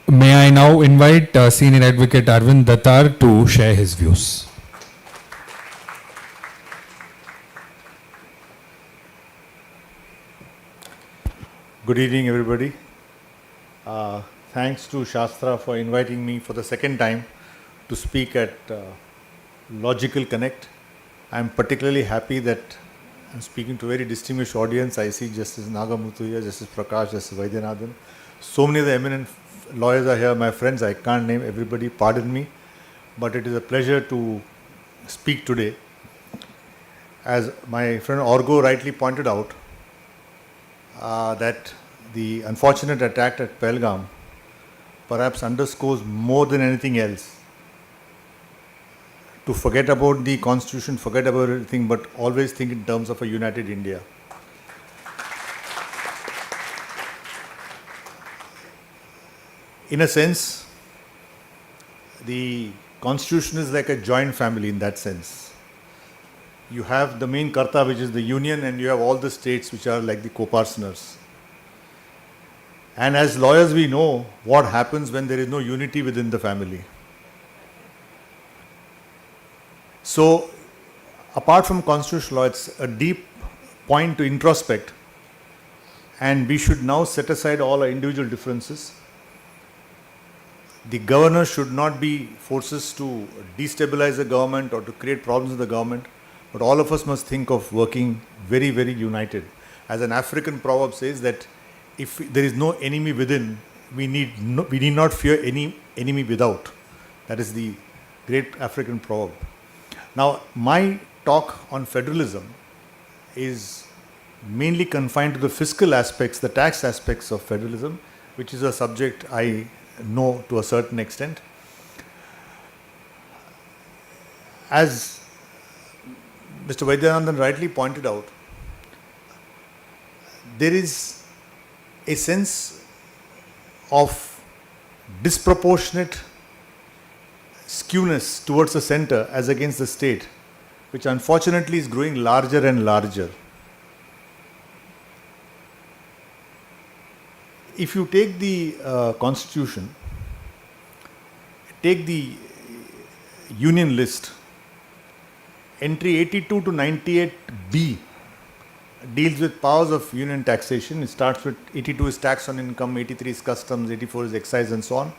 May I now invite Senior Advocate Arvind Datar to share his views. Good evening, everybody. Thanks to Shastra for inviting me for the second time to speak at Logical Connect. I'm particularly happy that I'm speaking to a very distinguished audience. I see Justice Nagamuthu here, Justice Prakash, Justice Vaidyanathan. So many of the eminent lawyers are here, my friends. I can't name everybody, pardon me. But it is a pleasure to speak today. As my friend Orgo rightly pointed out, that the unfortunate attack at Pahalgam perhaps underscores more than anything else to forget about the constitution, forget about everything, but always think in terms of a united India. In a sense, the constitution is like a joint family in that sense. You have the main karta, which is the union, and you have all the states which are like the co-partners. And as lawyers, we know what happens when there is no unity within the family. So, apart from constitutional law, it's a deep point to introspect, and we should now set aside all our individual differences. The governor should not be forces to destabilize the government or to create problems in the government, but all of us must think of working very, very united. As an African proverb says that if there is no enemy within, we need not fear any enemy without. That is the great African proverb. Now, my talk on federalism is mainly confined to the fiscal aspects, the tax aspects of federalism, which is a subject I know to a certain extent. As Mr. Vaidyanathan rightly pointed out, there is a sense of disproportionate skewness towards the center as against the state, which unfortunately is growing larger and larger. If you take the constitution, take the union list, entry 82 to 98B deals with powers of union taxation. It starts with 82 is tax on income, 83 is customs, 84 is excise and so on.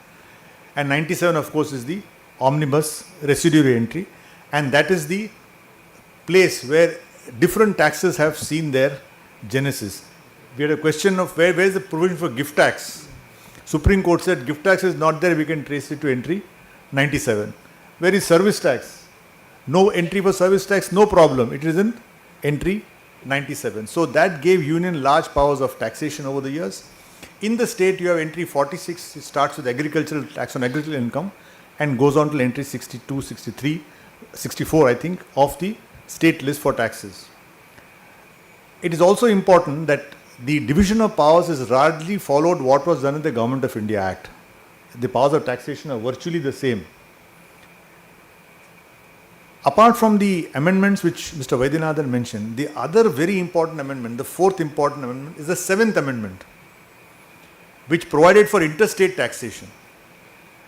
And 97 of course is the omnibus residuary entry, and that is the place where different taxes have seen their genesis. We had a question of where is the provision for gift tax. Supreme Court said gift tax is not there, we can trace it to entry 97. Where is service tax? No entry for service tax, no problem. It is in entry 97. So that gave union large powers of taxation over the years. In the state you have entry 46, it starts with agricultural tax on agricultural income and goes on to entry 62, 63, 64 I think of the state list for taxes. It is also important that the division of powers is largely followed what was done in the Government of India Act. The powers of taxation are virtually the same. Apart from the amendments which Mr. Vaidyanathan mentioned, the other very important amendment, the fourth important amendment, is the 7th amendment, which provided for interstate taxation.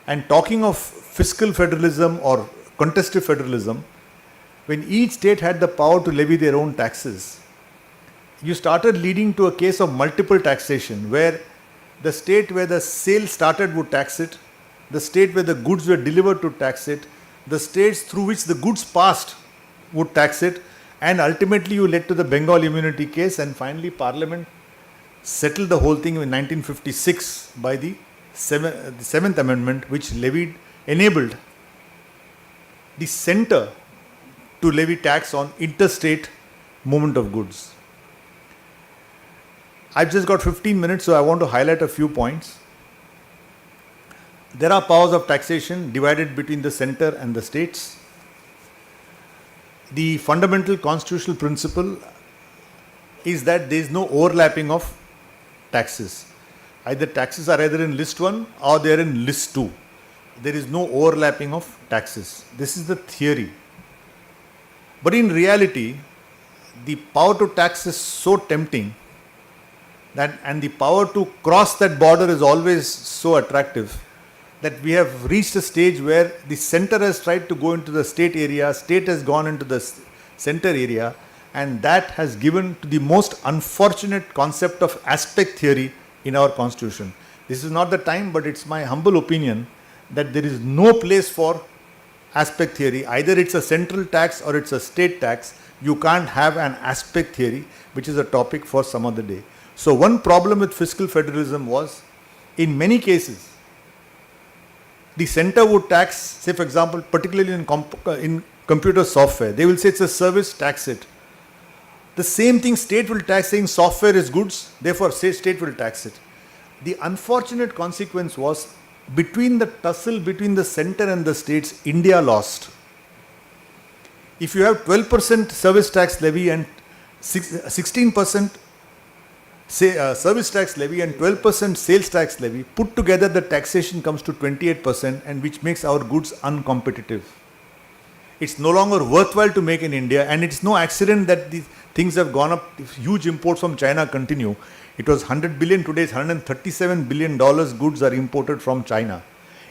And talking of fiscal federalism or contested federalism, when each state had the power to levy their own taxes, you started leading to a case of multiple taxation, where the state where the sale started would tax it, the state where the goods were delivered to tax it, the states through which the goods passed would tax it, and ultimately you led to the Bengal immunity case, and finally Parliament settled the whole thing in 1956 by the 7th Amendment, which enabled the center to levy tax on interstate movement of goods. I've just got 15 minutes, so I want to highlight a few points. There are powers of taxation divided between the center and the states. The fundamental constitutional principle is that there is no overlapping of taxes. Either taxes are either in list 1 or they are in list 2. There is no overlapping of taxes. This is the theory. But in reality, the power to tax is so tempting that, and the power to cross that border is always so attractive that we have reached a stage where the center has tried to go into the state area, state has gone into the center area, and that has given to the most unfortunate concept of aspect theory in our constitution. This is not the time, but it's my humble opinion that there is no place for aspect theory. Either it's a central tax or it's a state tax. You can't have an aspect theory, which is a topic for some other day. So one problem with fiscal federalism was, in many cases, the center would tax, say for example, particularly in computer software, they will say it's a service, tax it. The same thing state will tax, saying software is goods, therefore state will tax it. The unfortunate consequence was, between the tussle between the center and the states, India lost. If you have 12% service tax levy and 16% service tax levy and 12% sales tax levy, put together the taxation comes to 28%, and which makes our goods uncompetitive. It's no longer worthwhile to make in India, and it's no accident that the things have gone up. If huge imports from China continue, it was 100 billion, today it's $137 billion goods are imported from China.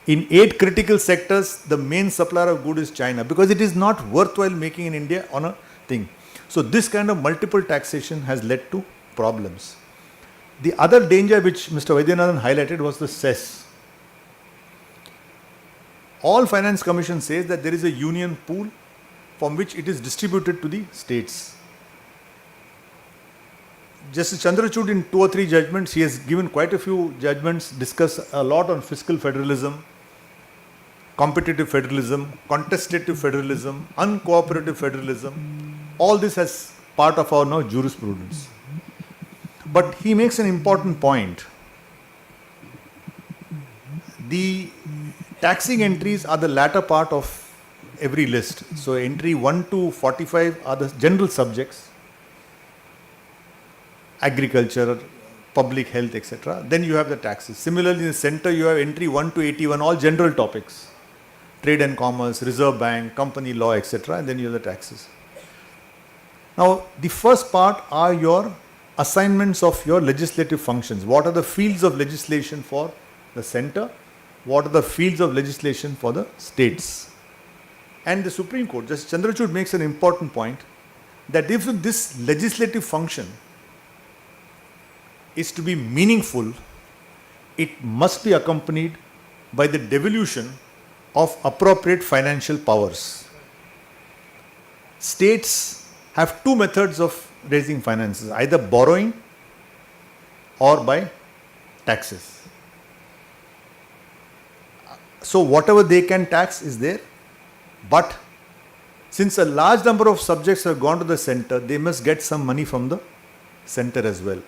In 8 critical sectors, the main supplier of goods is China, because it is not worthwhile making in India on a thing. So this kind of multiple taxation has led to problems. The other danger which Mr. Vaidyanathan highlighted was the cess. All Finance Commission says that there is a union pool from which it is distributed to the states. Justice Chandrachud, in 2 or 3 judgments, he has given quite a few judgments, discuss a lot on fiscal federalism, competitive federalism, contestative federalism, uncooperative federalism. All this as part of our now jurisprudence. But he makes an important point. The taxing entries are the latter part of every list. So entry 1 to 45 are the general subjects, agriculture, public health, etc. Then you have the taxes. Similarly, in the center you have entry 1 to 81, all general topics, trade and commerce, reserve bank, company law, etc. And then you have the taxes. Now, the first part are your assignments of your legislative functions. What are the fields of legislation for the center? What are the fields of legislation for the states? And the Supreme Court, Justice Chandrachud, makes an important point that if this legislative function is to be meaningful, it must be accompanied by the devolution of appropriate financial powers. States have 2 methods of raising finances, either borrowing or by taxes. So whatever they can tax is there, but since a large number of subjects have gone to the center, they must get some money from the center as well.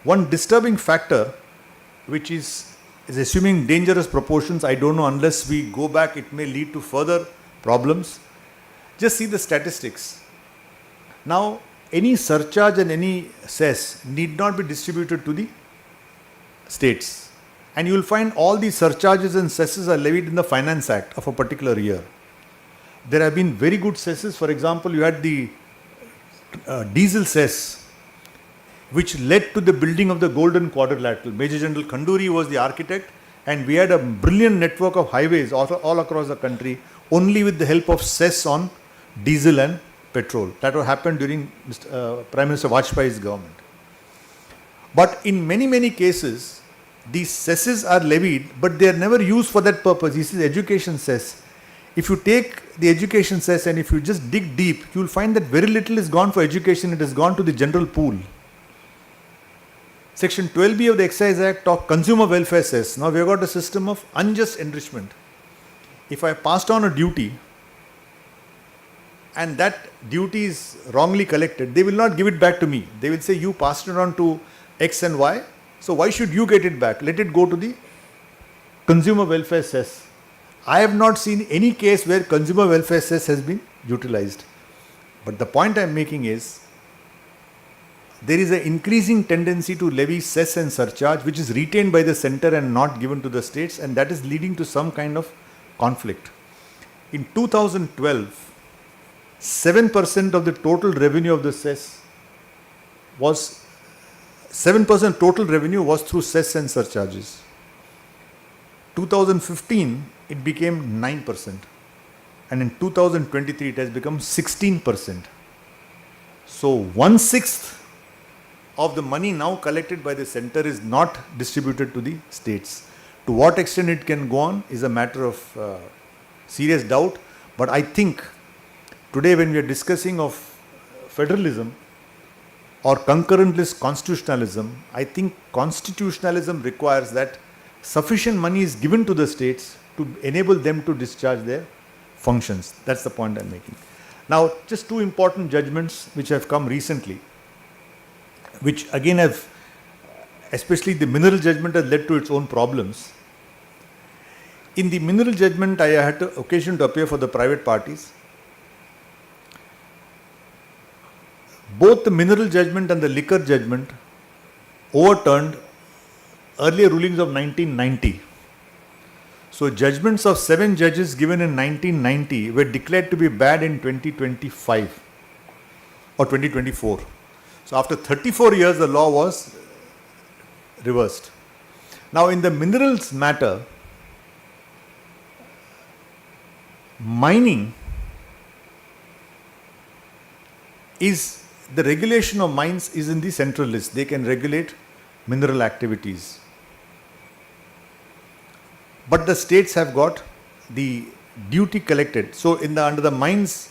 One disturbing factor, which is assuming dangerous proportions, I don't know, unless we go back, it may lead to further problems. Just see the statistics. Now, any surcharge and any cess need not be distributed to the states. And you will find all these surcharges and cesses are levied in the Finance Act of a particular year. There have been very good cesses. For example, you had the diesel cess, which led to the building of the Golden Quadrilateral. Major General Kanduri was the architect, and we had a brilliant network of highways all across the country, only with the help of cess on diesel and petrol. That happened during Prime Minister Vajpayee's government. But in many cases, these cesses are levied, but they are never used for that purpose. This is education cess. If you take the education cess and if you just dig deep, you will find that very little is gone for education, it has gone to the general pool. Section 12B of the Excise Act talks consumer welfare cess. Now we have got a system of unjust enrichment. If I passed on a duty and that duty is wrongly collected, they will not give it back to me. They will say, you passed it on to X and Y, so why should you get it back? Let it go to the consumer welfare cess. I have not seen any case where consumer welfare cess has been utilized. But the point I am making is, there is an increasing tendency to levy cess and surcharge, which is retained by the center and not given to the states, and that is leading to some kind of conflict. In 2012, 7% of the total revenue of the cess was 7% total revenue was through cess and surcharges. 2015, it became 9%. And in 2023, it has become 16%. So 1/6 of the money now collected by the center is not distributed to the states. To what extent it can go on is a matter of serious doubt. But I think today when we are discussing of federalism or concurrent list constitutionalism, I think constitutionalism requires that sufficient money is given to the states to enable them to discharge their functions. That's the point I'm making. Now, just two important judgments which have come recently, which again have, especially the mineral judgment, has led to its own problems. In the mineral judgment, I had the occasion to appear for the private parties. Both the mineral judgment and the liquor judgment overturned earlier rulings of 1990. So judgments of 7 judges given in 1990 were declared to be bad in 2025 or 2024. So after 34 years, the law was reversed. Now in the minerals matter, mining is, the regulation of mines is in the central list. They can regulate mineral activities. But the states have got the duty collected. So in the under the Mines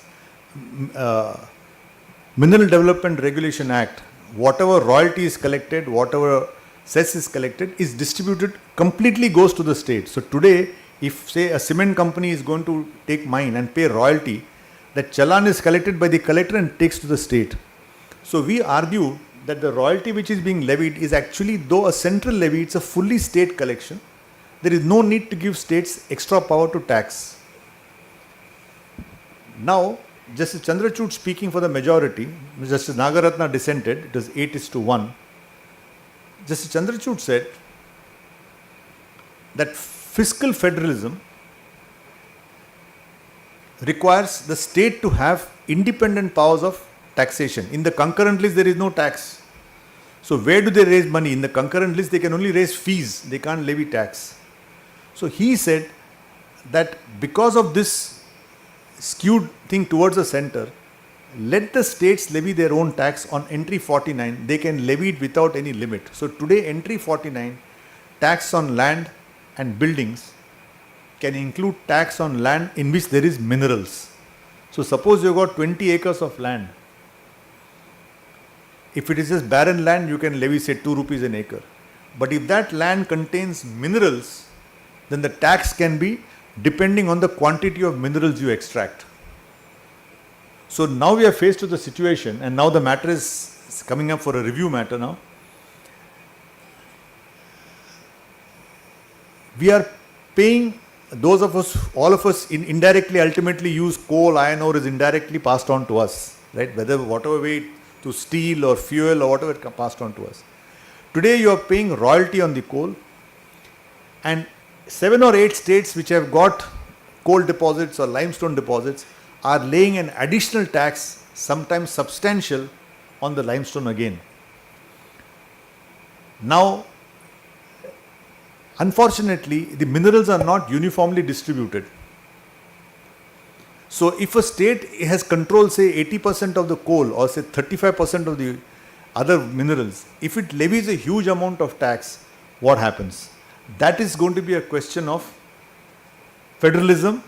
Mineral Development Regulation Act, whatever royalty is collected, whatever cess is collected, is distributed, completely goes to the state. So today, if say a cement company is going to take mine and pay royalty, that challan is collected by the collector and takes to the state. So we argue that the royalty which is being levied is actually, though a central levy, it's a fully state collection. There is no need to give states extra power to tax. Now, Justice Chandrachud speaking for the majority, Justice Nagaratna dissented, it was 8:1. Justice Chandrachud said that fiscal federalism requires the state to have independent powers of taxation. In the concurrent list, there is no tax. So where do they raise money? In the concurrent list, they can only raise fees. They can't levy tax. So he said that because of this skewed thing towards the center, let the states levy their own tax on entry 49. They can levy it without any limit. So today, entry 49, tax on land and buildings, can include tax on land in which there is minerals. So suppose you got 20 acres of land. If it is just barren land, you can levy say 2 rupees an acre. But if that land contains minerals, then the tax can be depending on the quantity of minerals you extract. So now we are faced with the situation, and now the matter is coming up for a review matter now. We are paying, those of us, all of us indirectly ultimately use coal, iron ore is indirectly passed on to us, right? Whether whatever way to steel or fuel or whatever it passed on to us. Today you are paying royalty on the coal, and 7 or 8 states which have got coal deposits or limestone deposits are laying an additional tax, sometimes substantial, on the limestone again. Now, unfortunately, the minerals are not uniformly distributed. So if a state has control, say 80% of the coal or say 35% of the other minerals, if it levies a huge amount of tax, what happens? That is going to be a question of federalism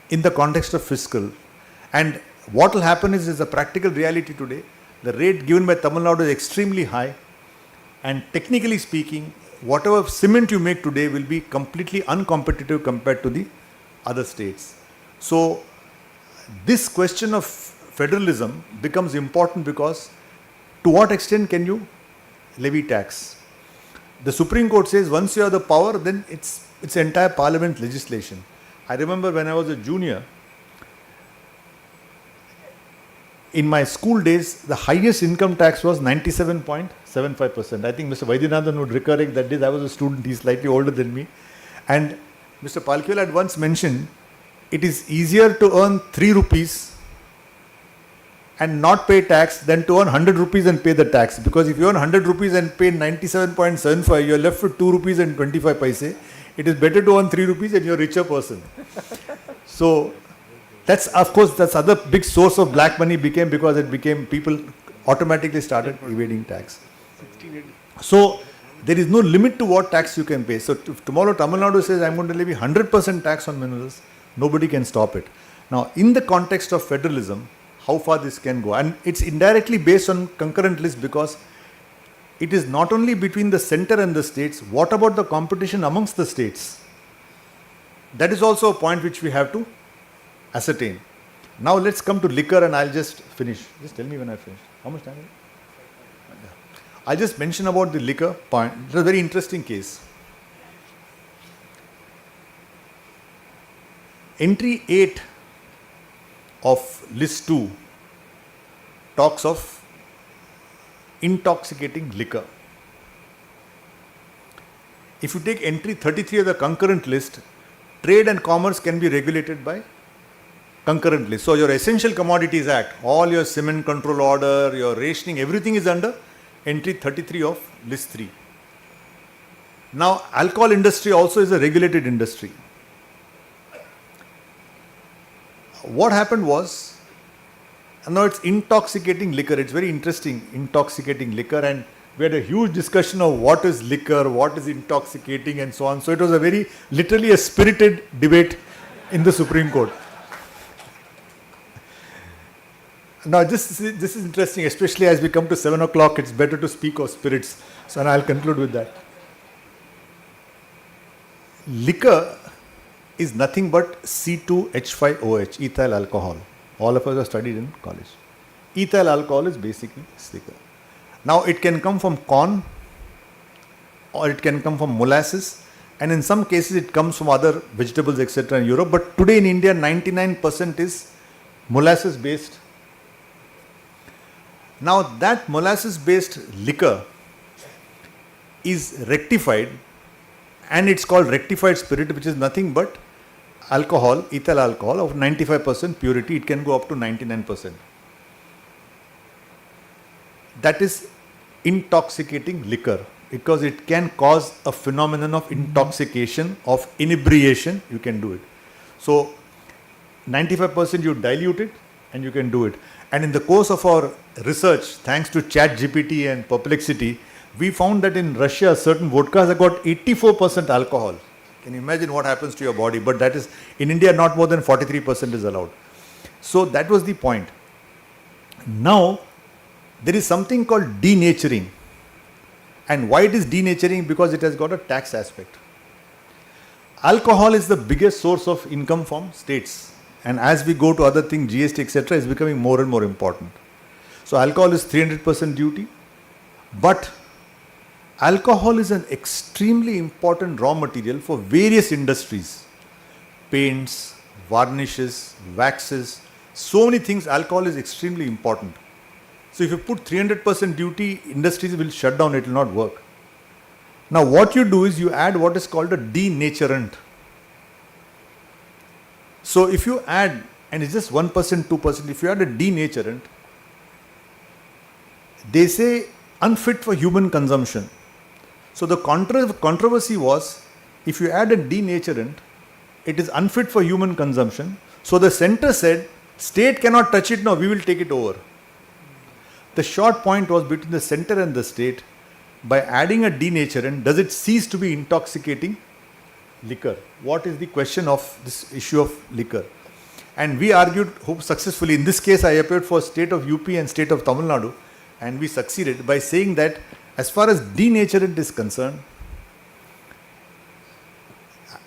in the context of fiscal. And what will happen is a practical reality today. The rate given by Tamil Nadu is extremely high, and technically speaking, whatever cement you make today will be completely uncompetitive compared to the other states. So this question of federalism becomes important because to what extent can you levy tax? The Supreme Court says once you have the power, then it's entire parliament legislation. I remember when I was a junior, in my school days, the highest income tax was 97.75%. I think Mr. Vaidyanathan would recollect that day. I was a student, he's slightly older than me. And Mr. Palkiwala had once mentioned, it is easier to earn 3 rupees and not pay tax than to earn 100 rupees and pay the tax. Because if you earn 100 rupees and pay 97.75, you are left with 2 rupees and 25 paise. It is better to earn 3 rupees and you are a richer person. So that's, of course, that's other big source of black money became because it became people automatically started evading tax. So there is no limit to what tax you can pay. So if tomorrow Tamil Nadu says I'm going to levy 100% tax on minerals, nobody can stop it. Now in the context of federalism, how far this can go, and it's indirectly based on concurrent list because it is not only between the center and the states, what about the competition amongst the states? That is also a point which we have to ascertain. Now let's come to liquor and I'll just finish. Just tell me when I finish. How much time is it? I'll just mention about the liquor point. It's a very interesting case. Entry 8 of list 2 talks of intoxicating liquor. If you take entry 33 of the concurrent list, trade and commerce can be regulated by concurrent list. So your Essential Commodities Act, all your cement control order, your rationing, everything is under entry 33 of list 3. Now alcohol industry also is a regulated industry. What happened was, now it's intoxicating liquor. It's very interesting, intoxicating liquor, and we had a huge discussion of what is liquor, what is intoxicating and so on. So it was a very, literally a spirited debate in the Supreme Court. Now this is interesting, especially as we come to 7 o'clock, it's better to speak of spirits. So and I'll conclude with that. Liquor is nothing but C2H5OH, ethyl alcohol. All of us have studied in college. Ethyl alcohol is basically liquor. Now it can come from corn or it can come from molasses, and in some cases it comes from other vegetables etc. in Europe. But today in India 99% is molasses based. Now that molasses based liquor is rectified and it's called rectified spirit, which is nothing but alcohol, ethyl alcohol of 95% purity. It can go up to 99%. That is intoxicating liquor because it can cause a phenomenon of intoxication, of inebriation. You can do it. So 95% you dilute it and you can do it. And in the course of our research, thanks to ChatGPT and Perplexity, we found that in Russia, certain vodkas have got 84% alcohol. Can you imagine what happens to your body? But that is, in India, not more than 43% is allowed. So that was the point. Now, there is something called denaturing. And why it is denaturing? Because it has got a tax aspect. Alcohol is the biggest source of income from states. And as we go to other things, GST, etc., is becoming more and more important. So alcohol is 300% duty. But alcohol is an extremely important raw material for various industries. Paints, varnishes, waxes, so many things. Alcohol is extremely important. So if you put 300% duty, industries will shut down, it will not work. Now what you do is you add what is called a denaturant. So if you add, and it's just 1%, 2%, if you add a denaturant, they say unfit for human consumption. So the controversy was, if you add a denaturant, it is unfit for human consumption. So the center said, state cannot touch it now, we will take it over. The short point was between the center and the state, by adding a denaturant, does it cease to be intoxicating liquor? What is the question of this issue of liquor? And we argued successfully. In this case, I appeared for state of UP and state of Tamil Nadu, and we succeeded by saying that as far as denaturant is concerned,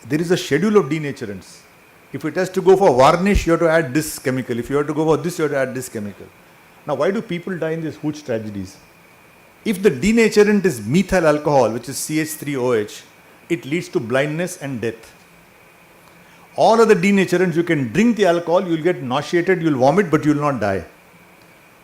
there is a schedule of denaturants. If it has to go for varnish, you have to add this chemical. If you have to go for this, you have to add this chemical. Now, why do people die in these huge tragedies? If the denaturant is methyl alcohol, which is CH3OH, it leads to blindness and death. All other denaturants, you can drink the alcohol, you will get nauseated, you will vomit, but you will not die.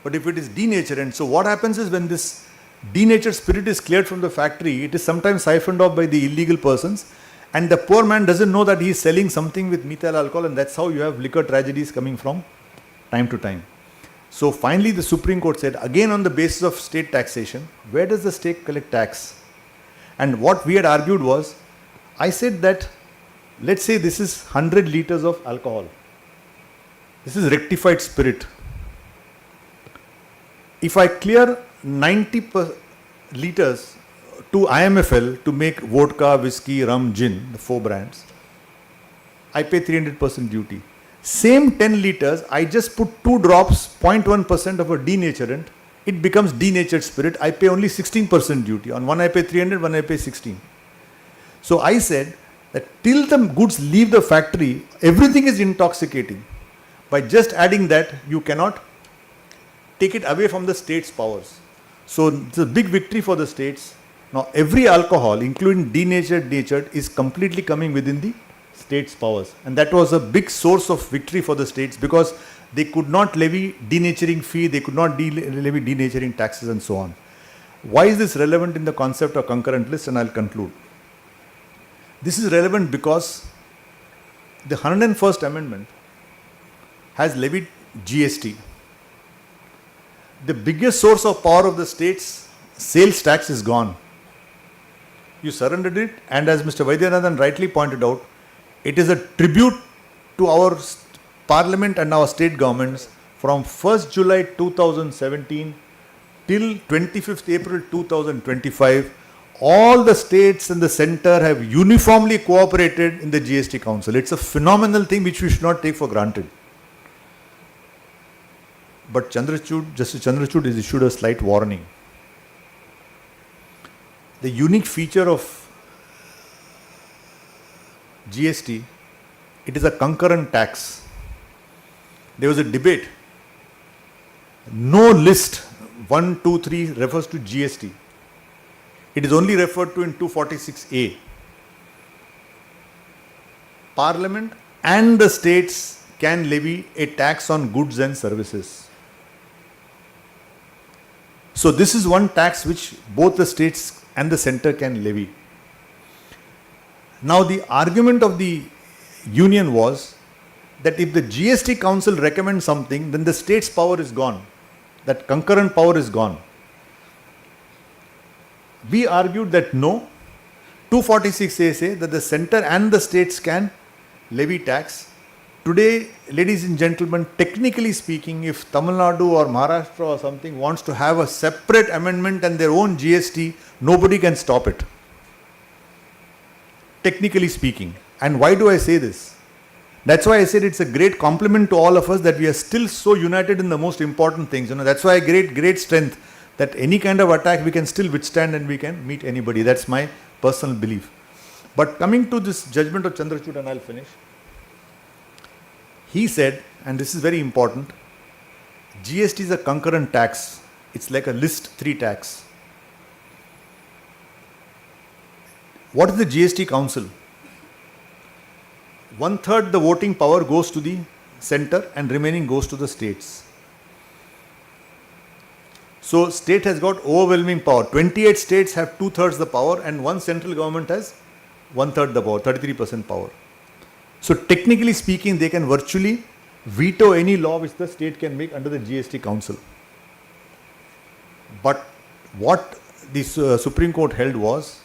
But if it is denaturant, so what happens is when this denatured spirit is cleared from the factory, it is sometimes siphoned off by the illegal persons, and the poor man doesn't know that he is selling something with methyl alcohol, and that's how you have liquor tragedies coming from time to time. So finally the Supreme Court said, again on the basis of state taxation, where does the state collect tax? And what we had argued was, I said that, let's say this is 100 liters of alcohol. This is rectified spirit. If I clear 90 liters to IMFL to make vodka, whiskey, rum, gin, the 4 brands, I pay 300% duty. Same 10 liters, I just put 2 drops, 0.1% of a denaturant, it becomes denatured spirit, I pay only 16% duty. On one I pay 300, one I pay 16. So I said that till the goods leave the factory, everything is intoxicating. By just adding that, you cannot take it away from the state's powers. So it's a big victory for the states. Now every alcohol, including denatured, natured, is completely coming within the state's powers. And that was a big source of victory for the states because they could not levy denaturing fee, they could not levy denaturing taxes and so on. Why is this relevant in the concept of concurrent list? And I'll conclude. This is relevant because the 101st Amendment has levied GST. The biggest source of power of the state's sales tax is gone. You surrendered it, and as Mr. Vaidyanathan rightly pointed out, it is a tribute to our Parliament and our state governments from 1st July 2017 till 25th April 2025. All the states and the centre have uniformly cooperated in the GST Council. It's a phenomenal thing which we should not take for granted. But Justice Chandrachud has issued a slight warning. The unique feature of GST, it is a concurrent tax. There was a debate. No list 1, 2, 3 refers to GST. It is only referred to in 246A. Parliament and the states can levy a tax on goods and services. So this is one tax which both the states and the centre can levy. Now the argument of the union was that if the GST Council recommends something, then the state's power is gone. That concurrent power is gone. We argued that no, 246A say that the centre and the states can levy tax. Today, ladies and gentlemen, technically speaking, if Tamil Nadu or Maharashtra or something wants to have a separate amendment and their own GST, nobody can stop it. Technically speaking. And why do I say this? That's why I said it's a great compliment to all of us that we are still so united in the most important things. That's why great strength that any kind of attack we can still withstand and we can meet anybody. That's my personal belief. But coming to this judgment of Chandrachud, and I'll finish. He said, and this is very important, GST is a concurrent tax. It's like a list 3 tax. What is the GST Council? 1/3 the voting power goes to the centre and remaining goes to the states. So state has got overwhelming power. 28 states have 2/3 the power and one central government has 1/3 the power, 33% power. So technically speaking, they can virtually veto any law which the state can make under the GST Council. But what the Supreme Court held was,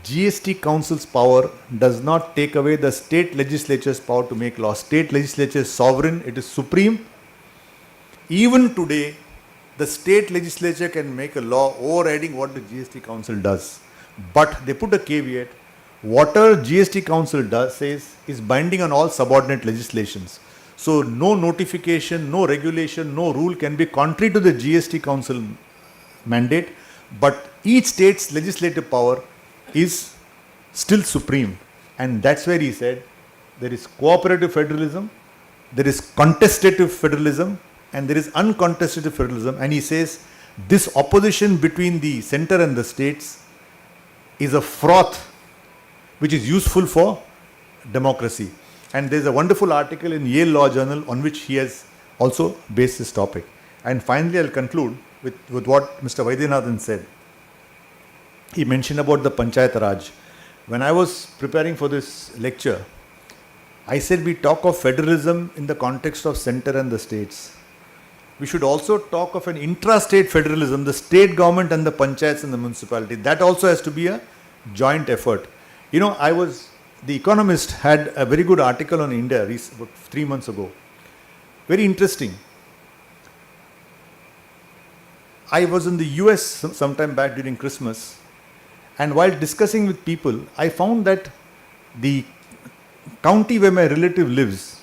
GST Council's power does not take away the state legislature's power to make laws. State legislature is sovereign, it is supreme. Even today, the state legislature can make a law overriding what the GST Council does. But they put a caveat. Whatever GST Council says is binding on all subordinate legislations. So no notification, no regulation, no rule can be contrary to the GST Council mandate, but each state's legislative power is still supreme. And that's where he said there is cooperative federalism, there is contestative federalism, and there is uncontestative federalism. And he says this opposition between the centre and the states is a froth which is useful for democracy. And there's a wonderful article in Yale Law Journal on which he has also based this topic. And finally, I'll conclude with what Mr. Vaidyanathan said. He mentioned about the Panchayat Raj. When I was preparing for this lecture, I said we talk of federalism in the context of center and the states. We should also talk of an intra-state federalism, the state government and the panchayats and the municipality. That also has to be a joint effort. You know, The Economist had a very good article on India about 3 months ago. Very interesting. I was in the US sometime back during Christmas, and while discussing with people, I found that the county where my relative lives,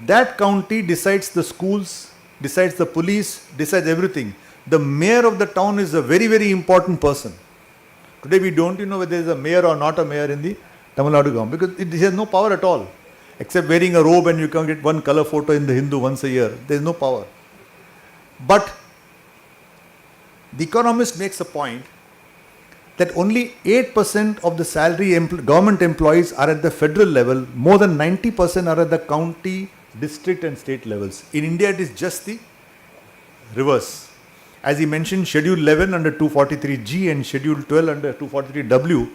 that county decides the schools, decides the police, decides everything. The mayor of the town is a very, very important person. Today we don't know whether there is a mayor or not a mayor in the Tamil Nadu government, because it has no power at all, except wearing a robe and you can get one color photo in the Hindu once a year. There is no power. But the Economist makes a point that only 8% of the salary government employees are at the federal level, more than 90% are at the county, district and state levels. In India it is just the reverse. As he mentioned, Schedule 11 under 243G and Schedule 12 under 243W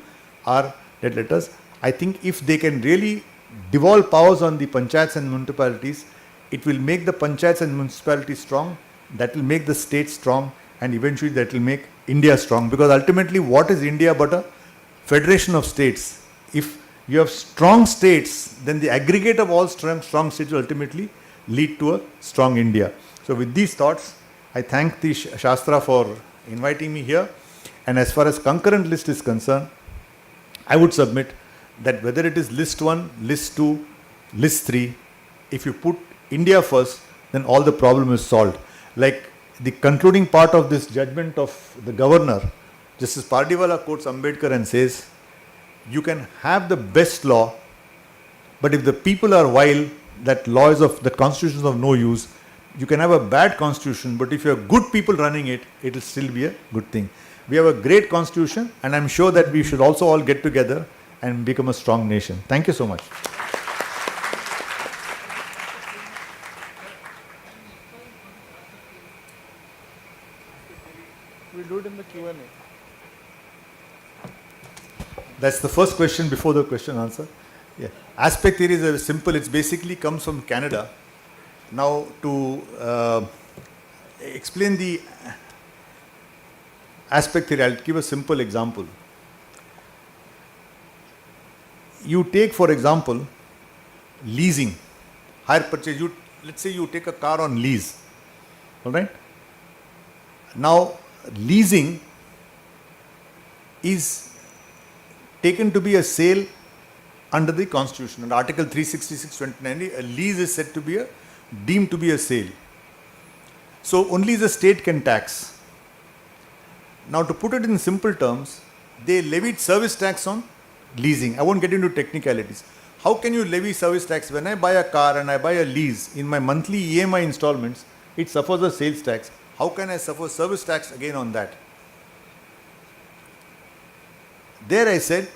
are dead letters. I think if they can really devolve powers on the panchayats and municipalities, it will make the panchayats and municipalities strong, that will make the state strong, and eventually that will make India strong. Because ultimately, what is India but a federation of states? If you have strong states, then the aggregate of all strong states will ultimately lead to a strong India. So with these thoughts, I thank the Shastra for inviting me here. And as far as concurrent list is concerned, I would submit that whether it is list 1, list 2, list 3, if you put India first, then all the problem is solved. Like the concluding part of this judgment of the governor, Justice Pardiwala quotes Ambedkar and says, you can have the best law, but if the people are vile, that constitution is of no use. You can have a bad constitution, but if you have good people running it, it will still be a good thing. We have a great constitution, and I'm sure that we should also all get together and become a strong nation. Thank you so much. We'll do it in the Q&A. That's the first question before the question answer. Yeah. Aspect theory is very simple. It basically comes from Canada. Now, to explain the aspect theory, I'll give a simple example. You take, for example, leasing, hire purchase. Let's say you take a car on lease. All right? Now, leasing is taken to be a sale under the Constitution. Under Article 366(29), a lease is said to be deemed to be a sale. So only the state can tax. Now, to put it in simple terms, they levied service tax on leasing. I won't get into technicalities. How can you levy service tax? When I buy a car and I buy a lease, in my monthly EMI installments, it suffers a sales tax. How can I suffer service tax again on that? There I said,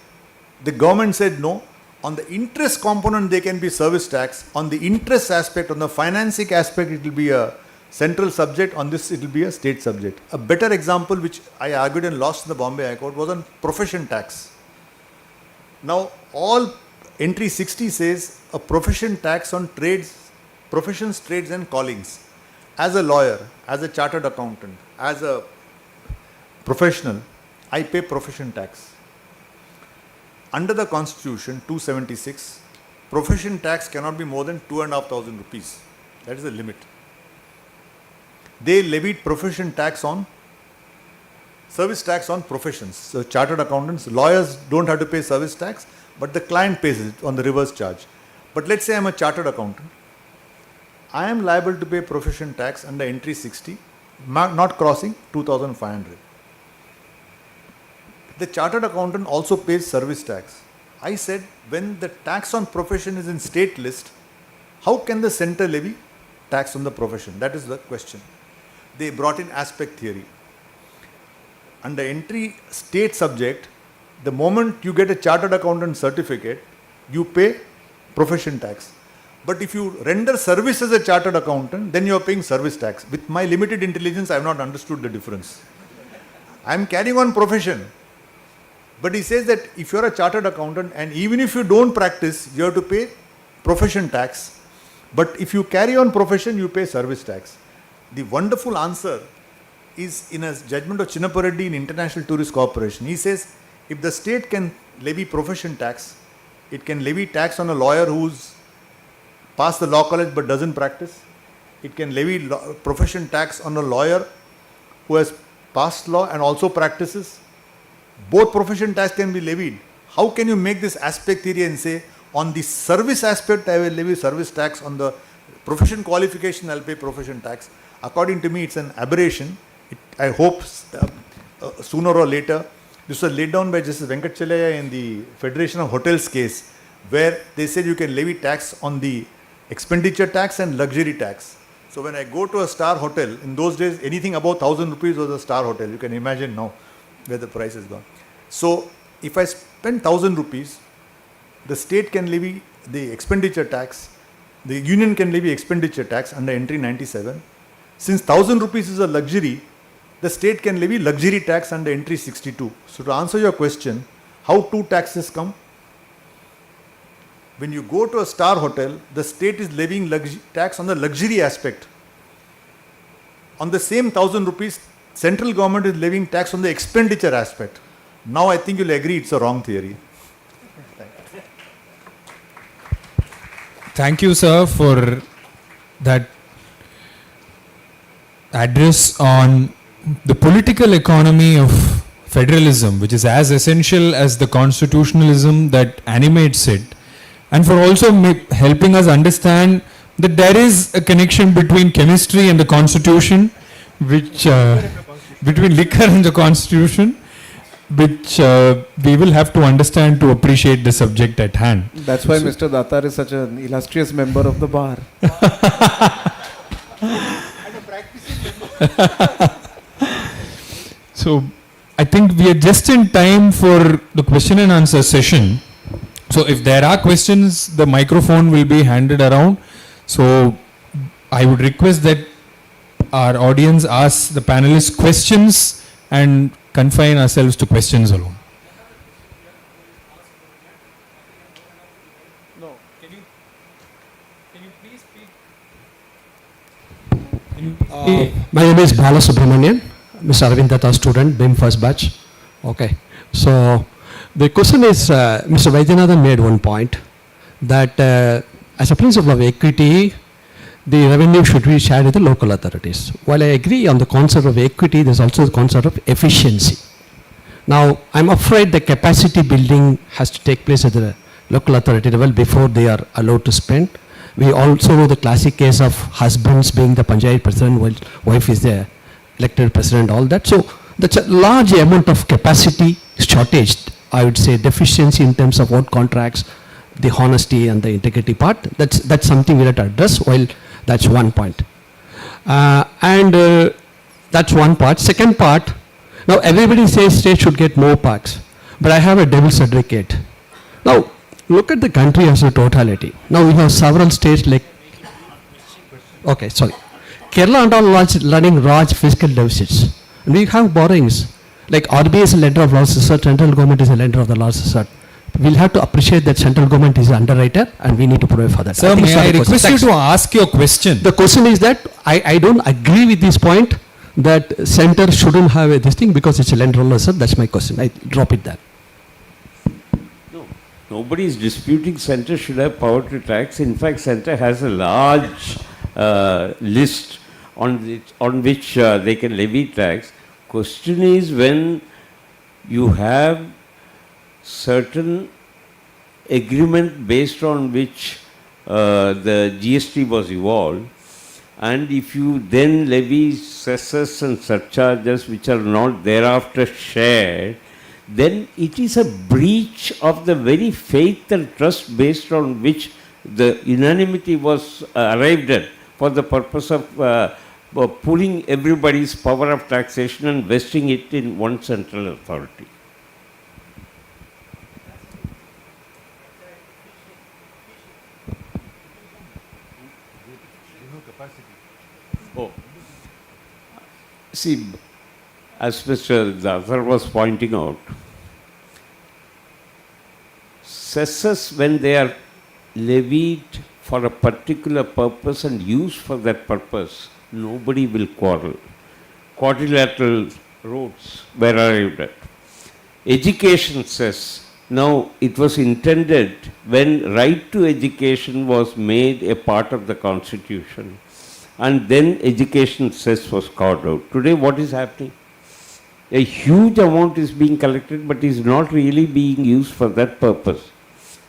the government said no. On the interest component, there can be service tax. On the interest aspect, on the financing aspect, it will be a central subject. On this, it will be a state subject. A better example, which I argued and lost in the Bombay High Court, was on profession tax. Now, all entry 60 says a profession tax on trades, professions, trades and callings. As a lawyer, as a chartered accountant, as a professional, I pay profession tax. Under the Constitution, 276, profession tax cannot be more than 2,500 rupees. That is the limit. They levied profession tax on, service tax on professions. So chartered accountants, lawyers don't have to pay service tax, but the client pays it on the reverse charge. But let's say I'm a chartered accountant. I am liable to pay profession tax under entry 60, not crossing 2,500. The chartered accountant also pays service tax. I said, when the tax on profession is in state list, how can the center levy tax on the profession? That is the question. They brought in aspect theory. Under entry state subject, the moment you get a chartered accountant certificate, you pay profession tax. But if you render service as a chartered accountant, then you are paying service tax. With my limited intelligence, I have not understood the difference. I am carrying on profession. But he says that if you are a chartered accountant and even if you don't practice, you have to pay profession tax. But if you carry on profession, you pay service tax. The wonderful answer is in a judgment of Chinnapareddy in International Tourist Corporation. He says, if the state can levy profession tax, it can levy tax on a lawyer who's passed the law college but doesn't practice. It can levy profession tax on a lawyer who has passed law and also practices. Both profession tax can be levied. How can you make this aspect theory and say, on the service aspect, I will levy service tax, on the profession qualification, I will pay profession tax? According to me, it's an aberration. I hope sooner or later, this was laid down by Justice Venkatachalaya in the Federation of Hotels case, where they said you can levy tax on the expenditure tax and luxury tax. So when I go to a star hotel, in those days, anything above 1,000 rupees was a star hotel. You can imagine now where the price has gone. So if I spend 1,000 rupees, the state can levy the expenditure tax, the union can levy expenditure tax under entry 97. Since 1,000 rupees is a luxury, the state can levy luxury tax under entry 62. So to answer your question, how two taxes come? When you go to a star hotel, the state is levying tax on the luxury aspect. On the same 1,000 rupees, central government is levying tax on the expenditure aspect. Now I think you'll agree it's a wrong theory. Thank you, sir, for that address on the political economy of federalism, which is as essential as the constitutionalism that animates it, and for also helping us understand that there is a connection between chemistry and the constitution, which between liquor and the constitution, which we will have to understand to appreciate the subject at hand. That's why Mr. Datar is such an illustrious member of the bar. So I think we are just in time for the question and answer session. So if there are questions, the microphone will be handed around. So I would request that our audience ask the panelists questions and confine ourselves to questions alone. No, can you please speak? My name is Bala Subramanian, Mr. Arvind Datta student, BIM first batch. Okay, so the question is, Mr. Vaidyanathan made one point that as a principle of equity, the revenue should be shared with the local authorities. While I agree on the concept of equity, there's also the concept of efficiency. Now, I'm afraid the capacity building has to take place at the local authority level before they are allowed to spend. We also know the classic case of husbands being the Panchayat president while wife is the elected president, all that. So that's a large amount of capacity shortage, I would say, deficiency in terms of what contracts, the honesty and the integrity part. That's something we have to address. While that's one point. That's one part. Second part, now everybody says states should get more parks, but I have a devil's advocate. Now, look at the country as a totality. Now we have several states like, okay, sorry. Kerala and all running large fiscal deficits. And we have borrowings. Like RBI is a lender of last resort, central government is a lender of the last resort. We'll have to appreciate that central government is an underwriter and we need to provide for that. Sir, may I request you to ask your question? The question is that I don't agree with this point that center shouldn't have this thing because it's a lender of last resort. That's my question. I drop it there. No, nobody is disputing center should have power to tax. In fact, center has a large list on which they can levy tax. Question is when you have certain agreement based on which the GST was evolved, and if you then levy cesses and surcharges which are not thereafter shared, then it is a breach of the very faith and trust based on which the unanimity was arrived at for the purpose of pulling everybody's power of taxation and vesting it in one central authority. Oh. See, as Mr. Datar was pointing out, cesses when they are levied for a particular purpose and used for that purpose, nobody will quarrel. Quadrilateral roads were arrived at. Education cess. Now, it was intended when right to education was made a part of the Constitution, and then education cess was carved out. Today, what is happening? A huge amount is being collected, but is not really being used for that purpose.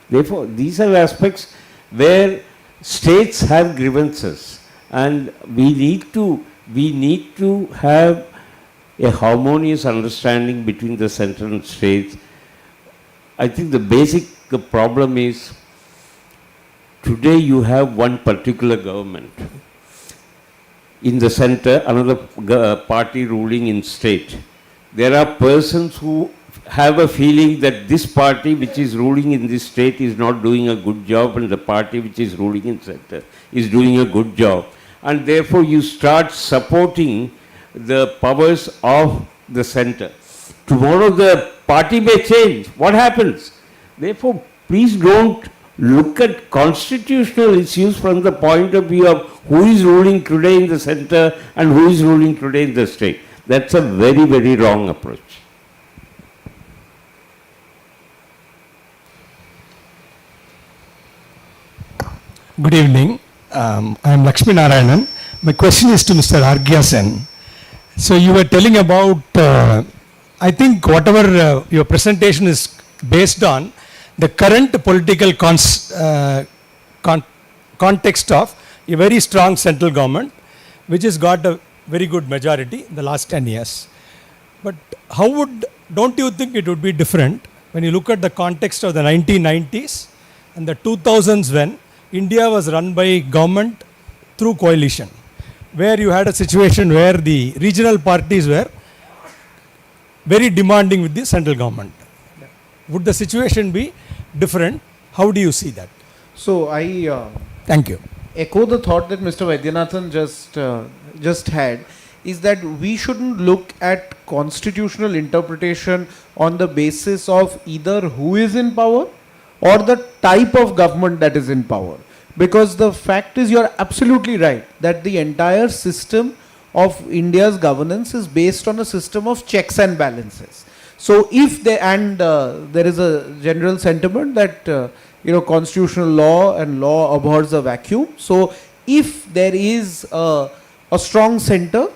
Therefore, these are aspects where states have grievances, and we need to have a harmonious understanding between the center and states. I think the problem is today you have one particular government in the center, another party ruling in state. There are persons who have a feeling that this party which is ruling in this state is not doing a good job, and the party which is ruling in center is doing a good job. And therefore you start supporting the powers of the center. Tomorrow the party may change. What happens? Therefore, please don't look at constitutional issues from the point of view of who is ruling today in the center and who is ruling today in the state. That's a very, very wrong approach. Good evening. I am Lakshmi Narayanan. My question is to Mr. Argya Sen. So you were telling about, I think whatever your presentation is based on, the current political context of a very strong central government, which has got a very good majority in the last 10 years. But don't you think it would be different when you look at the context of the 1990s and the 2000s, when India was run by government through coalition, where you had a situation where the regional parties were very demanding with the central government? Would the situation be different? How do you see that? So I Thank you. echo the thought that Mr. Vaidyanathan just had, is that we shouldn't look at constitutional interpretation on the basis of either who is in power or the type of government that is in power. Because the fact is, you're absolutely right, that the entire system of India's governance is based on a system of checks and balances. So if there is a general sentiment that constitutional law and law abhors a vacuum. So if there is a strong center,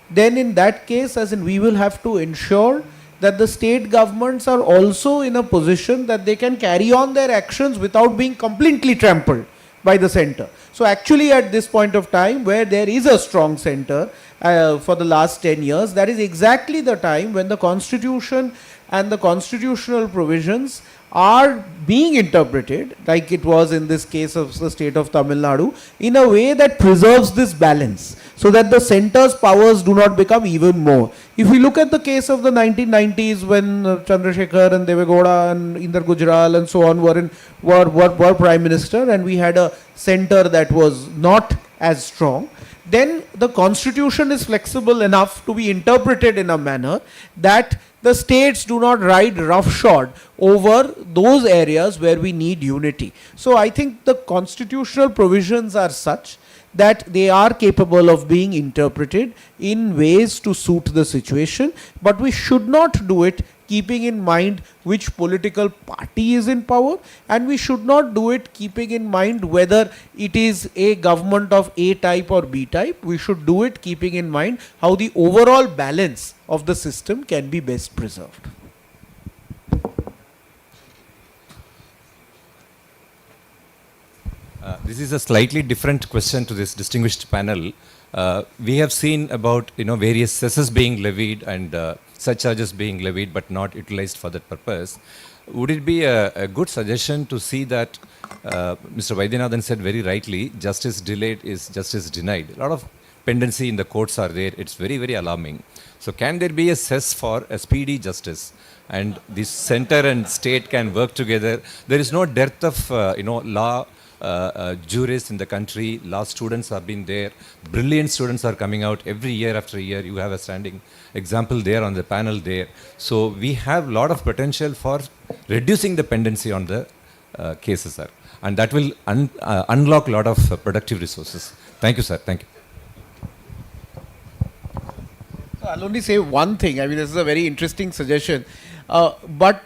then in that case, as in, we will have to ensure that the state governments are also in a position that they can carry on their actions without being completely trampled by the center. So actually at this point of time, where there is a strong center for the last 10 years, that is exactly the time when the constitution and the constitutional provisions are being interpreted, like it was in this case of the state of Tamil Nadu, in a way that preserves this balance, so that the center's powers do not become even more. If we look at the case of the 1990s, when Chandrasekhar and Devegowda and Inder Gujral and so on were prime minister, and we had a center that was not as strong, then the constitution is flexible enough to be interpreted in a manner that the states do not ride roughshod over those areas where we need unity. So I think the constitutional provisions are such that they are capable of being interpreted in ways to suit the situation, but we should not do it keeping in mind which political party is in power, and we should not do it keeping in mind whether it is a government of A type or B type. We should do it keeping in mind how the overall balance of the system can be best preserved. This is a slightly different question to this distinguished panel. We have seen about various cesses being levied and surcharges being levied but not utilized for that purpose. Would it be a good suggestion to see that Mr. Vaidyanathan said very rightly, justice delayed is justice denied. A lot of pendency in the courts are there. It's very, very alarming. So can there be a cess for a speedy justice, and the center and state can work together? There is no dearth of law jurists in the country. Law students have been there. Brilliant students are coming out every year after year. You have a standing example there on the panel there. So we have a lot of potential for reducing the pendency on the cases, sir. And that will unlock a lot of productive resources. Thank you, sir. Thank you. I'll only say one thing. I mean, this is a very interesting suggestion, but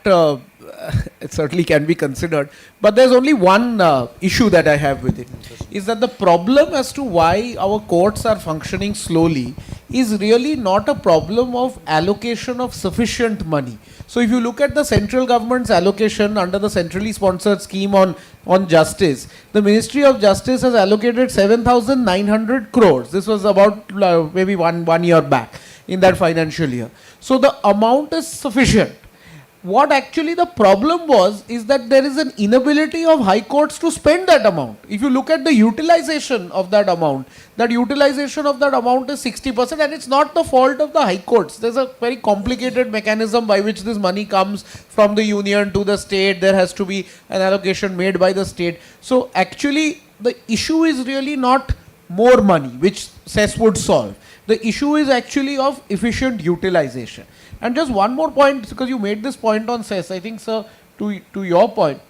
it certainly can be considered. But there's only one issue that I have with it, is that the problem as to why our courts are functioning slowly is really not a problem of allocation of sufficient money. So if you look at the central government's allocation under the centrally sponsored scheme on justice, the Ministry of Justice has allocated 7,900 crores. This was about maybe one year back in that financial year. So the amount is sufficient. What actually the problem was is that there is an inability of high courts to spend that amount. If you look at the utilization of that amount is 60%, and it's not the fault of the high courts. There's a very complicated mechanism by which this money comes from the union to the state. There has to be an allocation made by the state. So actually the issue is really not more money, which Cess would solve. The issue is actually of efficient utilization. And just one more point, because you made this point on Cess, I think, sir, to your point,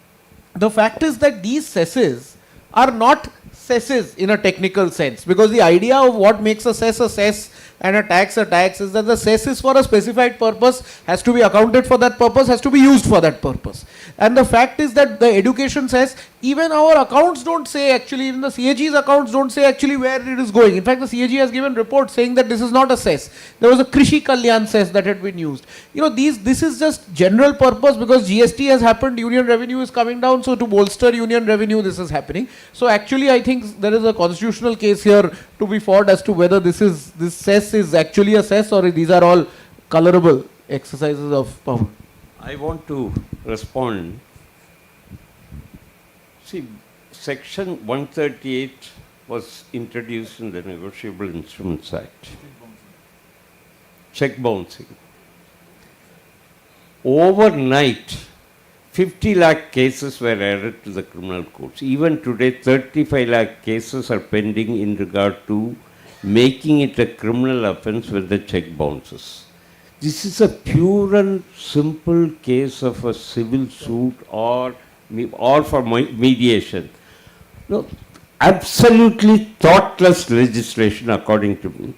the fact is that these cesses are not cesses in a technical sense, because the idea of what makes a cess and a tax is that the cess is for a specified purpose, has to be accounted for that purpose, has to be used for that purpose. And the fact is that the education says, even our accounts don't say actually, even the CAG's accounts don't say actually where it is going. In fact, the CAG has given reports saying that this is not a cess. There was a Krishi Kalyan cess that had been used. You know, this is just general purpose, because GST has happened, union revenue is coming down, so to bolster union revenue, this is happening. So actually, I think there is a constitutional case here to be fought as to whether this cess is actually a cess, or these are all colorable exercises of power. I want to respond. See, Section 138 was introduced in the Negotiable Instruments Act. Check bouncing. Overnight, 50 lakh cases were added to the criminal courts. Even today, 35 lakh cases are pending in regard to making it a criminal offense when the check bounces. This is a pure and simple case of a civil suit or for mediation. No, absolutely thoughtless legislation, according to me.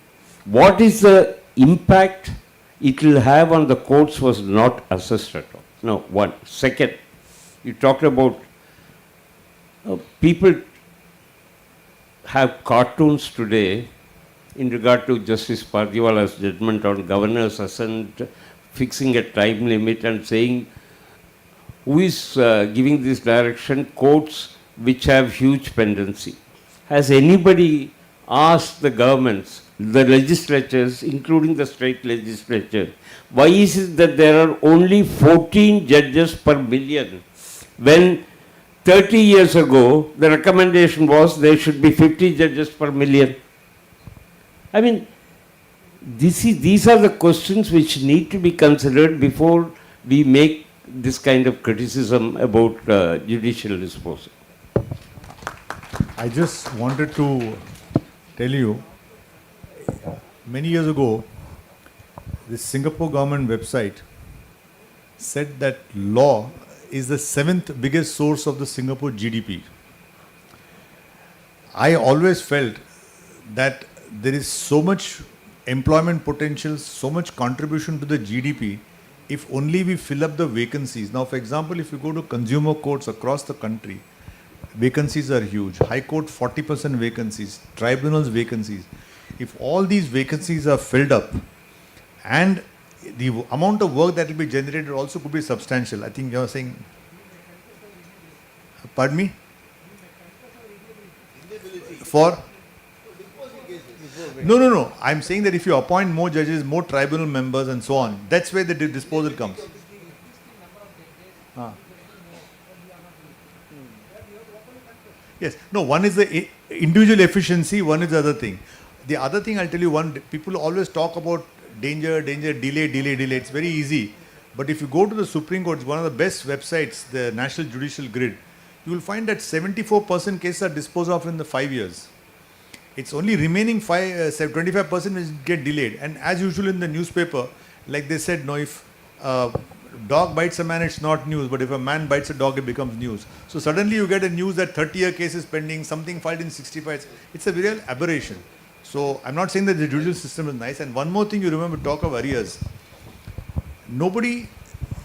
What is the impact it will have on the courts was not assessed at all. No, one. Second, you talked about people have cartoons today in regard to Justice Pardiwala's judgment on governor's assent, fixing a time limit and saying, who is giving this direction? Courts which have huge pendency. Has anybody asked the governments, the legislatures, including the state legislature, why is it that there are only 14 judges per million when 30 years ago the recommendation was there should be 50 judges per million? I mean, these are the questions which need to be considered before we make this kind of criticism about judicial disposal. I just wanted to tell you, many years ago, the Singapore government website said that law is the 7th biggest source of the Singapore GDP. I always felt that there is so much employment potential, so much contribution to the GDP, if only we fill up the vacancies. Now, for example, if you go to consumer courts across the country, vacancies are huge. High Court, 40% vacancies, tribunals vacancies. If all these vacancies are filled up, and the amount of work that will be generated also could be substantial. I think you are saying, pardon me? For? No. I'm saying that if you appoint more judges, more tribunal members and so on, that's where the disposal comes. Yes. No, one is the individual efficiency, one is the other thing. The other thing I'll tell you, people always talk about danger, delay. It's very easy. But if you go to the Supreme Court, it's one of the best websites, the National Judicial Grid, you will find that 74% cases are disposed of in the 5 years. It's only remaining 25% which get delayed. And as usual in the newspaper, like they said, no, if dog bites a man, it's not news, but if a man bites a dog, it becomes news. So suddenly you get a news that 30-year case is pending, something filed in 65. It's a real aberration. So I'm not saying that the judicial system is nice. And one more thing you remember, talk of arrears. Nobody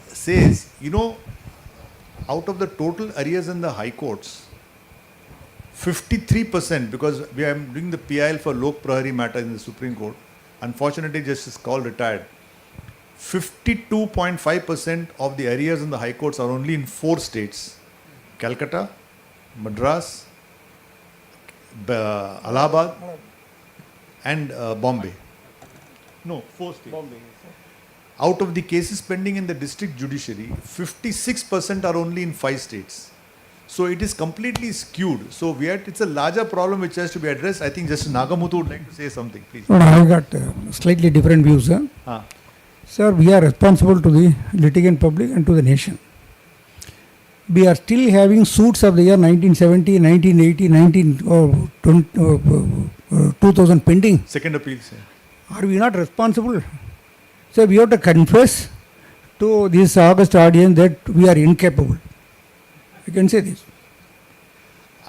says, out of the total arrears in the high courts, 53%, because we are doing the PIL for Lok Prahari matter in the Supreme Court. Unfortunately, Justice Kaul retired. 52.5% of the arrears in the high courts are only in 4 states: Calcutta, Madras, Allahabad, and Bombay. No, 4 states. Out of the cases pending in the district judiciary, 56% are only in 5 states. So it is completely skewed. So it's a larger problem which has to be addressed. I think Justice Nagamuthu would like to say something, please. No, I have got slightly different views. Sir. Sir, we are responsible to the litigant public and to the nation. We are still having suits of the year 1970, 1980, 2000 pending. Second appeal, sir. Are we not responsible? So we have to confess to this august audience that we are incapable. I can say this.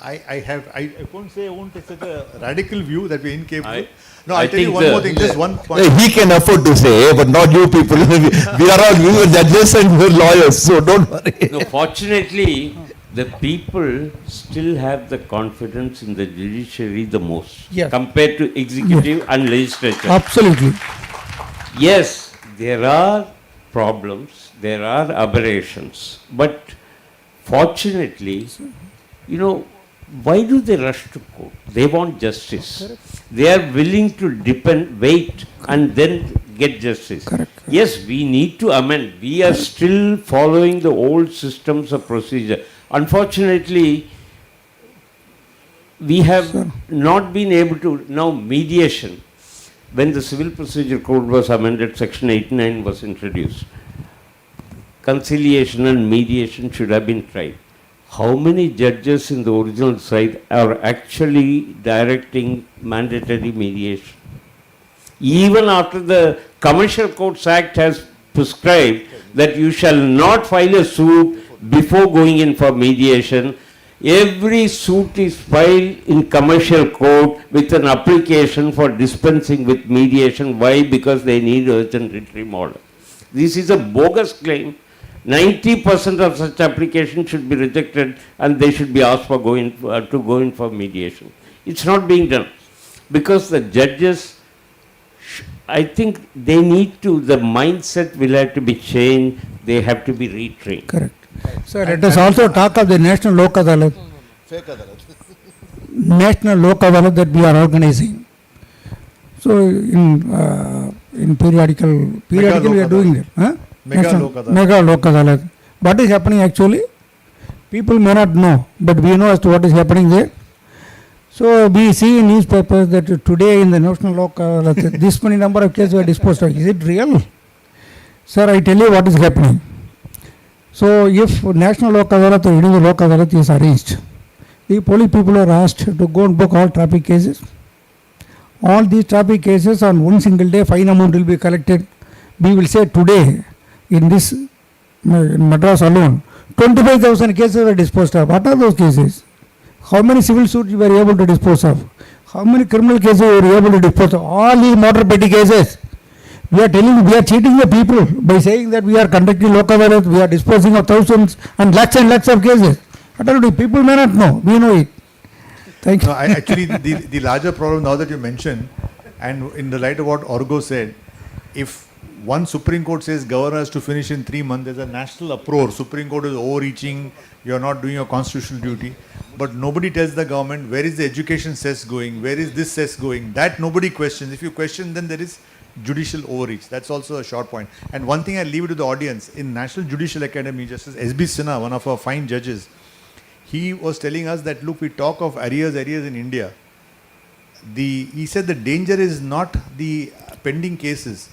I won't say I won't take such a radical view that we are incapable. No, I I'll tell you think one more thing, just one point. He can afford to say, but not you people. We are all you judges and we're lawyers, so don't worry. No, fortunately, the people still have the confidence in the judiciary the most, Yes. compared to executive and legislature. Absolutely. Yes, there are problems, there are aberrations, but fortunately, why do they rush to court? They want justice. They are willing to wait and then get justice. Correct. Yes, we need to amend. We are still following the old systems of procedure. Unfortunately, we have not been able to. Now, mediation. When the Civil Procedure Code was amended, Section 89 was introduced. Conciliation and mediation should have been tried. How many judges in the original side are actually directing mandatory mediation? Even after the Commercial Courts Act has prescribed that you shall not file a suit before going in for mediation, every suit is filed in commercial court with an application for dispensing with mediation. Why? Because they need urgent retrieve order. This is a bogus claim. 90% of such applications should be rejected and they should be asked for go in for mediation. It's not being done because the judges, I think they need to, the mindset will have to be changed, they have to be retrained. Correct. Sir, let us also talk of the National Lok Adalat. National Lok Adalat that we are organizing. So in periodical we are doing it. Huh? Mega Lok Adalat. Mega Lok Adalat. What is happening actually? People may not know, but we know as to what is happening there. So we see in newspapers that today in the National Lok Adalat, this many number of cases were disposed of. Is it real? Sir, I tell you what is happening. So if National Lok Adalat or any Lok Adalat is arranged, the police people are asked to go and book all traffic cases. All these traffic cases on one single day, fine amount will be collected. We will say today, in this in Madras alone, 25,000 cases were disposed of. What are those cases? How many civil suits you were able to dispose of? How many criminal cases you were able to dispose of? All these motor petty cases. We are cheating the people by saying that we are conducting Lok Adalat, we are disposing of thousands and lakhs of cases. What are the people may not know. We know it. Thank you. No, actually, the larger problem now that you mentioned, and in the light of what Orgo said, if one Supreme Court says governor has to finish in 3 months, there's a national uproar. Supreme Court is overreaching, you're not doing your constitutional duty. But nobody tells the government, where is the education cess going? Where is this cess going? That nobody questions. If you question, then there is judicial overreach. That's also a short point. And one thing I leave it to the audience, in National Judicial Academy, Justice S.B. Sinha, one of our fine judges, he was telling us that, look, we talk of arrears in India. He said the danger is not the pending cases.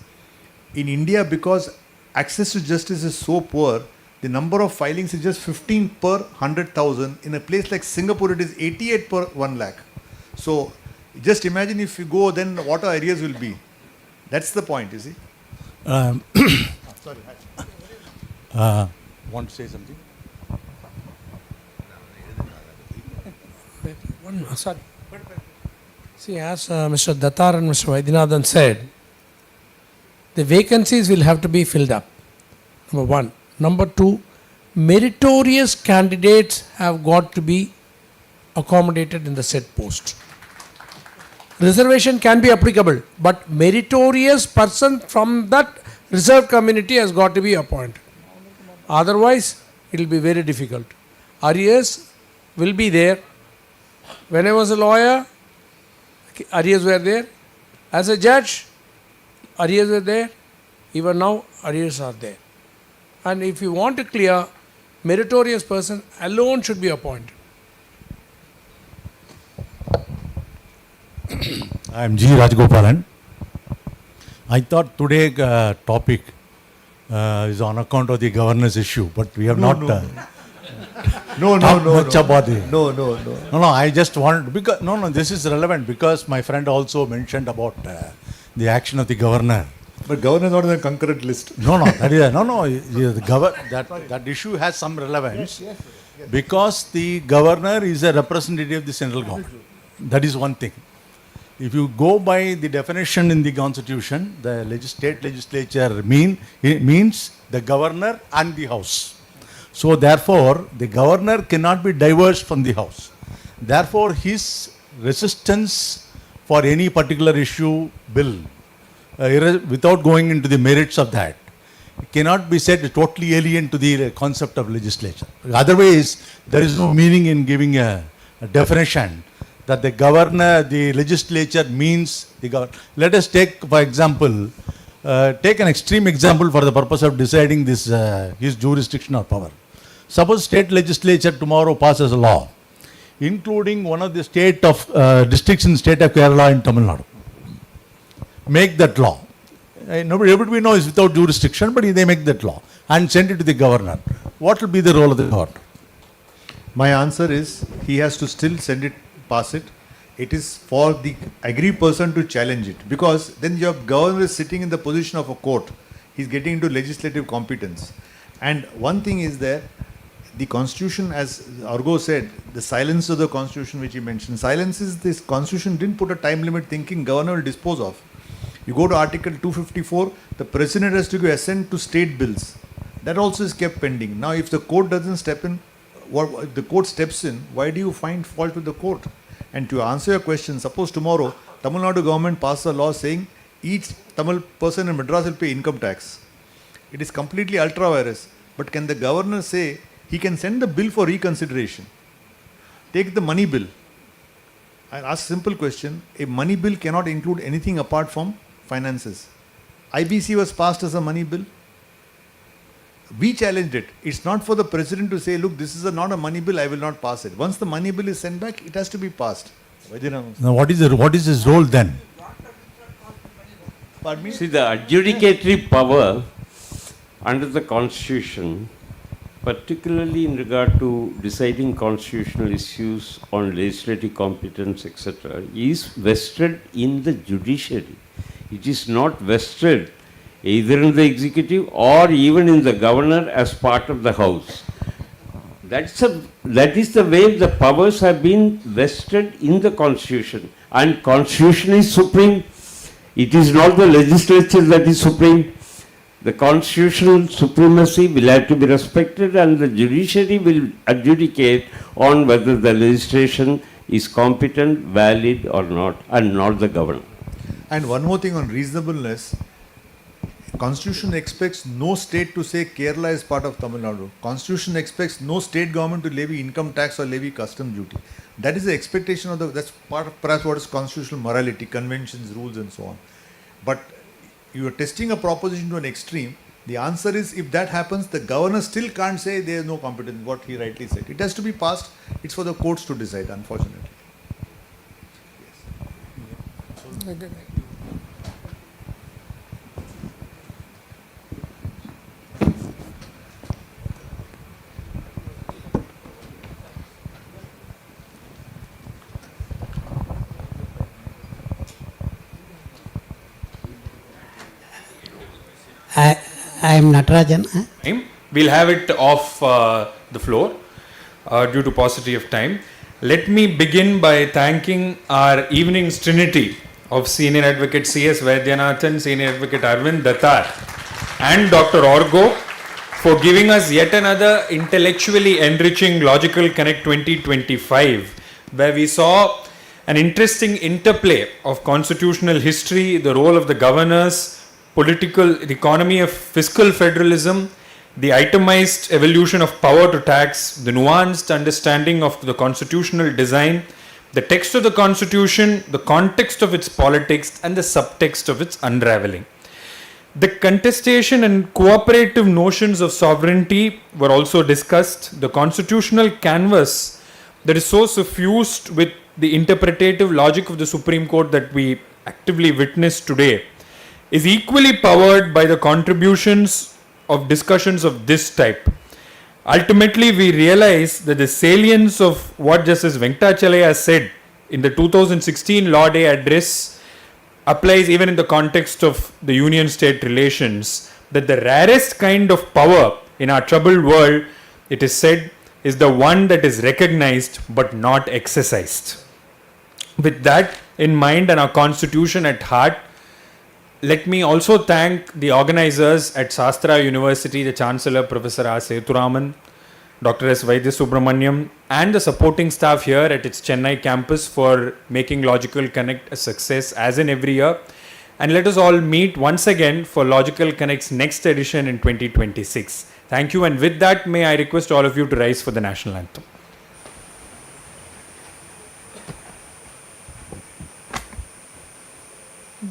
In India, because access to justice is so poor, the number of filings is just 15 per 100,000. In a place like Singapore, it is 88 per 1 lakh. So just imagine if you go, then what our arrears will be. That's the point, you see. Um, Sorry. Want to say something? Sorry. See, as Mr. Datar and Mr. Vaidyanathan said, the vacancies will have to be filled up. Number one. Number two, meritorious candidates have got to be accommodated in the said post. Reservation can be applicable, but meritorious person from that reserved community has got to be appointed. Otherwise, it will be very difficult. Arrears will be there. When I was a lawyer, arrears were there. As a judge, arrears were there. Even now, arrears are there. And if you want to clear, meritorious person alone should be appointed. I am G. Rajgopalan. I thought today topic is on account of the governance issue, but we have not talked much about it. No, I just want, because, this is relevant because my friend also mentioned about the action of the governor. But governor is not in the concurrent list. That issue has some relevance because the governor is a representative of the central government. That is one thing. If you go by the definition in the Constitution, the state legislature means the governor and the house. So therefore, the governor cannot be diverged from the house. Therefore, his resistance for any particular issue, bill, without going into the merits of that, cannot be said totally alien to the concept of legislature. Otherwise, there is no meaning in giving a definition that the governor, the legislature means the governor. Let us take, for example, take an extreme example for the purpose of deciding this his jurisdiction or power. Suppose state legislature tomorrow passes a law, including one of the state of districts in state of Kerala in Tamil Nadu. Make that law. Everybody knows without jurisdiction, but they make that law and send it to the governor. What will be the role of the governor? My answer is he has to still pass it. It is for the aggrieved person to challenge it, because then your governor is sitting in the position of a court. He's getting into legislative competence. And one thing is that the Constitution, as Argo said, the silence of the Constitution which he mentioned, silence is this Constitution didn't put a time limit thinking governor will dispose of. You go to Article 254, the President has to give assent to state bills. That also is kept pending. Now, if the court doesn't step in, if the court steps in, why do you find fault with the court? And to answer your question, suppose tomorrow Tamil Nadu government passes a law saying each Tamil person in Madras will pay income tax. It is completely ultra vires. But can the governor say he can send the bill for reconsideration? Take the money bill. I ask simple question. A money bill cannot include anything apart from finances. IBC was passed as a money bill. We challenged it. It's not for the president to say, look, this is not a money bill, I will not pass it. Once the money bill is sent back, it has to be passed. Now, what is his role then? Pardon me? See, the adjudicatory power under the Constitution, particularly in regard to deciding constitutional issues on legislative competence, etc., is vested in the judiciary. It is not vested either in the executive or even in the governor as part of the house. That is the way the powers have been vested in the Constitution. And Constitution is supreme. It is not the legislature that is supreme. The constitutional supremacy will have to be respected, and the judiciary will adjudicate on whether the legislation is competent, valid or not, and not the governor. And one more thing on reasonableness. Constitution expects no state to say Kerala is part of Tamil Nadu. Constitution expects no state government to levy income tax or levy custom duty. That is the expectation of that's part of perhaps what is constitutional morality, conventions, rules and so on. But you are testing a proposition to an extreme. The answer is if that happens, the governor still can't say there is no competence, what he rightly said. It has to be passed. It's for the courts to decide, unfortunately. Yes. I am Natarajan. we'll have it off the floor due to paucity of time. Let me begin by thanking our evening's trinity of Senior Advocate C.S. Vaidyanathan, Senior Advocate Arvind, Datar and Dr. Orgo for giving us yet another intellectually enriching Logical Connect 2025, where we saw an interesting interplay of constitutional history, the role of the governors, the economy of fiscal federalism, the itemized evolution of power to tax, the nuanced understanding of the constitutional design, the text of the constitution, the context of its politics, and the subtext of its unraveling. The contestation and cooperative notions of sovereignty were also discussed. The constitutional canvas that is so suffused with the interpretative logic of the Supreme Court that we actively witness today is equally powered by the contributions of discussions of this type. Ultimately, we realize that the salience of what Justice Venkatachalaya said in the 2016 Law Day address applies even in the context of the union-state relations, that the rarest kind of power in our troubled world, it is said, is the one that is recognized but not exercised. With that in mind and our constitution at heart, let me also thank the organizers at Sastra University, the Chancellor Professor R. Sethuraman, Dr. S. Vaidya Subramaniam, and the supporting staff here at its Chennai campus for making Logical Connect a success as in every year. And let us all meet once again for Logical Connect's next edition in 2026. Thank you, and with that, may I request all of you to rise for the national anthem.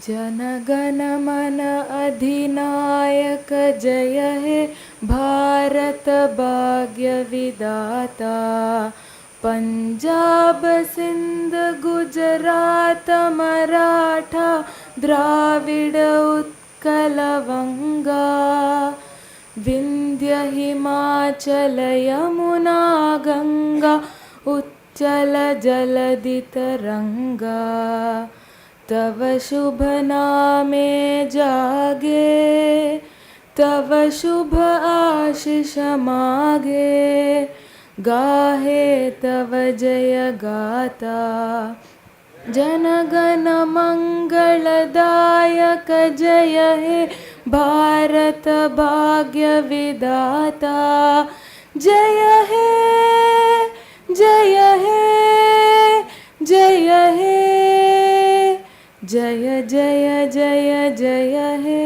जनगण मन अधिनायक जय हे भारत भाग्य विधाता पंजाब सिंध गुजरात मराठा द्राविड उत्कल वंगा विंध्य हिमाचल यमुना गंगा उच्चल जलधि तरंगा तव शुभ नामे जागे तव शुभ आशीष मागे गाहे तव जय गाता जनगण मंगलदायक जय हे भारत भाग्य विधाता जय हे जय हे जय हे जय जय जय जय हे